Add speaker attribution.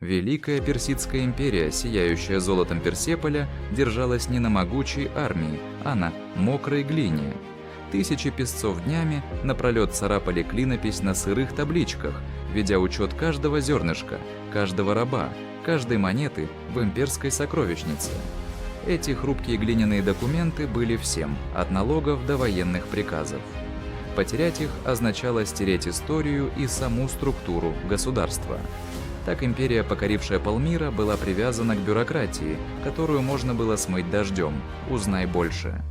Speaker 1: Великая Персидская империя, сияющая золотом Персеполя, держалась не на могучей армии, а на мокрой глине. Тысячи песцов днями напролет царапали клинопись на сырых табличках, ведя учет каждого зернышка, каждого раба, каждой монеты в имперской сокровищнице. Эти хрупкие глиняные документы были всем, от налогов до военных приказов. Потерять их означало стереть историю и саму структуру государства. Так империя, покорившая полмира, была привязана к бюрократии, которую можно было смыть дождем. Узнай больше.